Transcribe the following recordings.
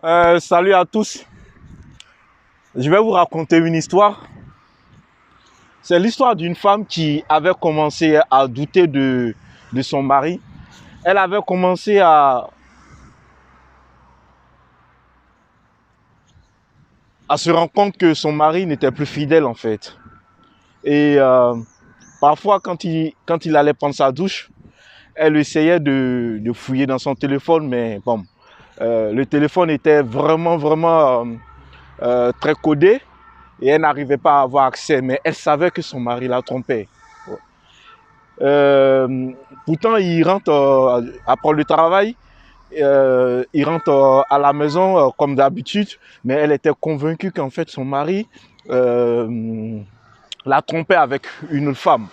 Salut à tous. Je vais vous raconter une histoire. C'est l'histoire d'une femme qui avait commencé à douter de son mari. Elle avait commencé à se rendre compte que son mari n'était plus fidèle en fait. Et parfois quand il allait prendre sa douche, elle essayait de fouiller dans son téléphone, mais bon, le téléphone était vraiment très codé. Et elle n'arrivait pas à avoir accès, mais elle savait que son mari la trompait. Euh, Pourtant, il rentre après le travail, il rentre à la maison comme d'habitude, mais elle était convaincue qu'en fait son mari la trompait avec une femme.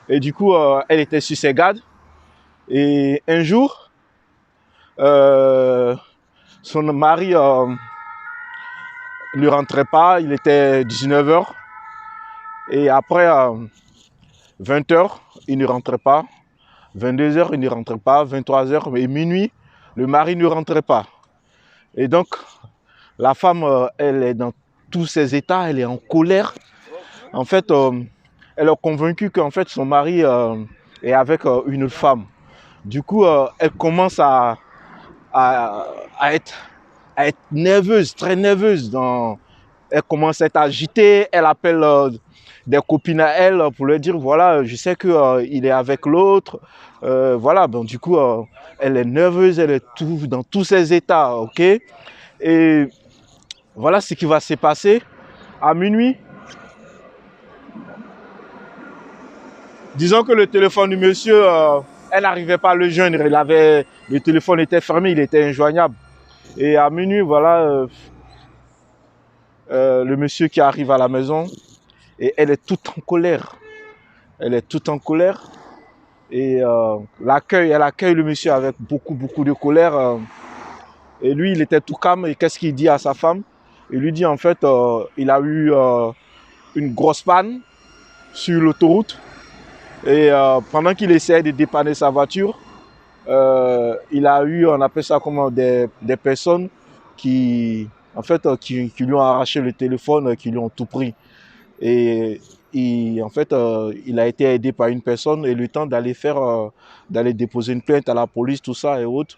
Et du coup, elle était sur ses gardes. Et un jour, euh, son mari ne rentrait pas, il était 19h. Et après 20h, il ne rentrait pas. 22h, il ne rentrait pas. 23h et minuit, le mari ne rentrait pas. Et donc, la femme, elle est dans tous ses états, elle est en colère. En fait, elle est convaincue qu'en fait, son mari est avec une femme. Du coup, elle commence à, à être, à être nerveuse, très nerveuse. Elle commence à être agitée, elle appelle des copines à elle pour leur dire, voilà, je sais qu'il est avec l'autre. Voilà, bon, du coup, elle est nerveuse, elle est dans tous ses états, ok? Et voilà ce qui va se passer à minuit. Disons que le téléphone du monsieur, elle n'arrivait pas à le joindre. Le téléphone était fermé, il était injoignable. Et à minuit, voilà, le monsieur qui arrive à la maison et elle est toute en colère. Elle est toute en colère et elle accueille le monsieur avec beaucoup de colère. Et lui, il était tout calme. Et qu'est-ce qu'il dit à sa femme? Il lui dit en fait, il a eu une grosse panne sur l'autoroute. Et pendant qu'il essayait de dépanner sa voiture, il a eu, on appelle ça comment, des personnes qui, en fait, qui lui ont arraché le téléphone, qui lui ont tout pris. Et en fait, il a été aidé par une personne et le temps d'aller déposer une plainte à la police, tout ça et autres.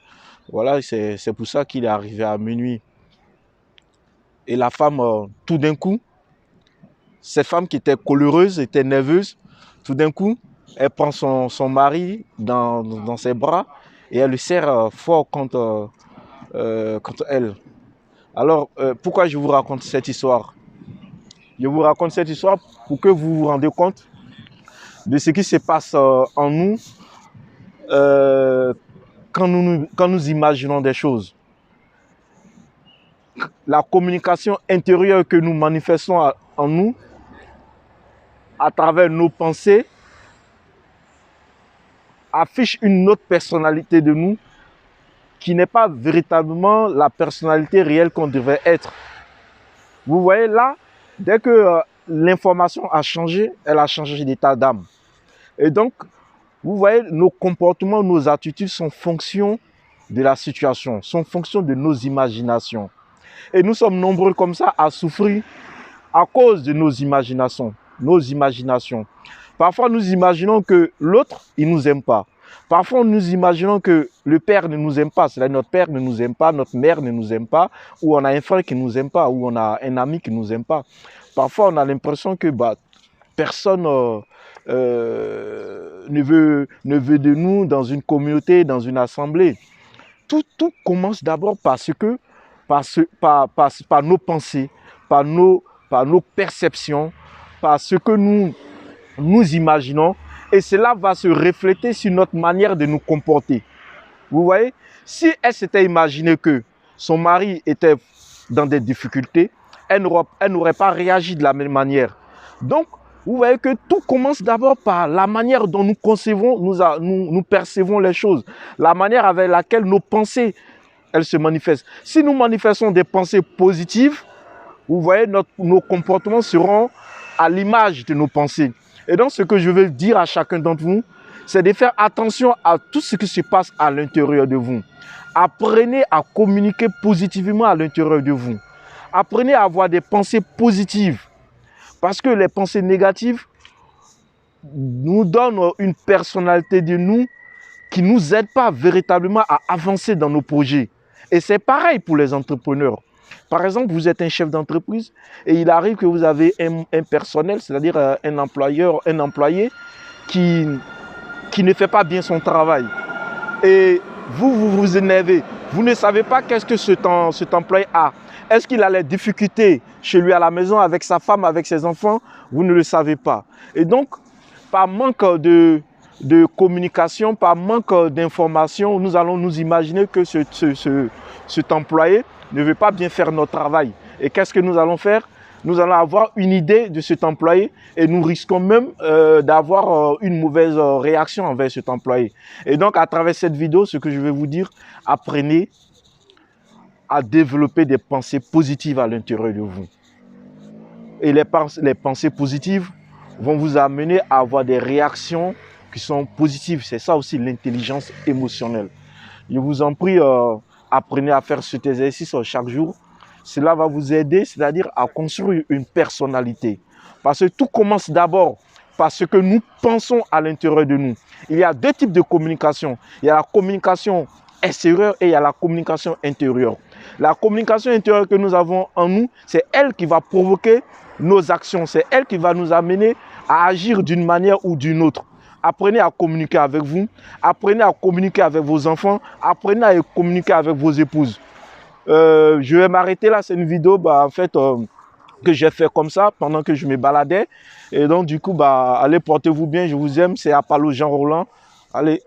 Voilà, c'est pour ça qu'il est arrivé à minuit. Et la femme, tout d'un coup, cette femme qui était coléreuse, était nerveuse, tout d'un coup, elle prend son mari dans ses bras et elle le serre fort contre elle. Alors, pourquoi je vous raconte cette histoire? Je vous raconte cette histoire pour que vous vous rendez compte de ce qui se passe en nous euh, quand nous imaginons des choses. La communication intérieure que nous manifestons en nous à travers nos pensées affiche une autre personnalité de nous qui n'est pas véritablement la personnalité réelle qu'on devrait être. Vous voyez là, dès que l'information a changé, elle a changé d'état d'âme. Et donc, vous voyez, nos comportements, nos attitudes sont fonction de la situation, sont fonction de nos imaginations. Et nous sommes nombreux comme ça à souffrir à cause de nos imaginations. Nos imaginations. Parfois, nous imaginons que l'autre, il ne nous aime pas. Parfois, nous imaginons que le père ne nous aime pas. C'est-à-dire notre père ne nous aime pas, notre mère ne nous aime pas, ou on a un frère qui ne nous aime pas, ou on a un ami qui ne nous aime pas. Parfois, on a l'impression que personne ne veut de nous dans une communauté, dans une assemblée. Tout commence d'abord par nos pensées, par nos perceptions, par ce que nous imaginons. Et cela va se refléter sur notre manière de nous comporter. Vous voyez, si elle s'était imaginé que son mari était dans des difficultés, elle n'aurait pas réagi de la même manière. Donc, vous voyez que tout commence d'abord par la manière dont nous concevons, nous percevons les choses, la manière avec laquelle nos pensées, elles se manifestent. Si nous manifestons des pensées positives, vous voyez, nos comportements seront à l'image de nos pensées. Et donc, ce que je veux dire à chacun d'entre vous, c'est de faire attention à tout ce qui se passe à l'intérieur de vous. Apprenez à communiquer positivement à l'intérieur de vous. Apprenez à avoir des pensées positives. Parce que les pensées négatives nous donnent une personnalité de nous qui ne nous aide pas véritablement à avancer dans nos projets. Et c'est pareil pour les entrepreneurs. Par exemple, vous êtes un chef d'entreprise et il arrive que vous avez un personnel, c'est-à-dire un employé qui ne fait pas bien son travail. Et vous vous énervez. Vous ne savez pas qu'est-ce que cet employé a. Est-ce qu'il a les difficultés chez lui à la maison, avec sa femme, avec ses enfants? Vous ne le savez pas. Et donc, par manque de communication, par manque d'information, nous allons nous imaginer que cet employé ne veut pas bien faire notre travail. Et qu'est-ce que nous allons faire? Nous allons avoir une idée de cet employé et nous risquons même d'avoir une mauvaise réaction envers cet employé. Et donc, à travers cette vidéo, ce que je vais vous dire, apprenez à développer des pensées positives à l'intérieur de vous. Et les pensées positives vont vous amener à avoir des réactions qui sont positives. C'est ça aussi l'intelligence émotionnelle. Je vous en prie, apprenez à faire cet exercice chaque jour. Cela va vous aider, c'est-à-dire à construire une personnalité. Parce que tout commence d'abord par ce que nous pensons à l'intérieur de nous. Il y a deux types de communication. Il y a la communication extérieure et il y a la communication intérieure. La communication intérieure que nous avons en nous, c'est elle qui va provoquer nos actions. C'est elle qui va nous amener à agir d'une manière ou d'une autre. Apprenez à communiquer avec vous. Apprenez à communiquer avec vos enfants. Apprenez à communiquer avec vos épouses. Je vais m'arrêter là. C'est une vidéo que j'ai fait comme ça pendant que je me baladais. Et donc, du coup, allez, portez-vous bien. Je vous aime. C'est Apollo Jean Roland. Allez.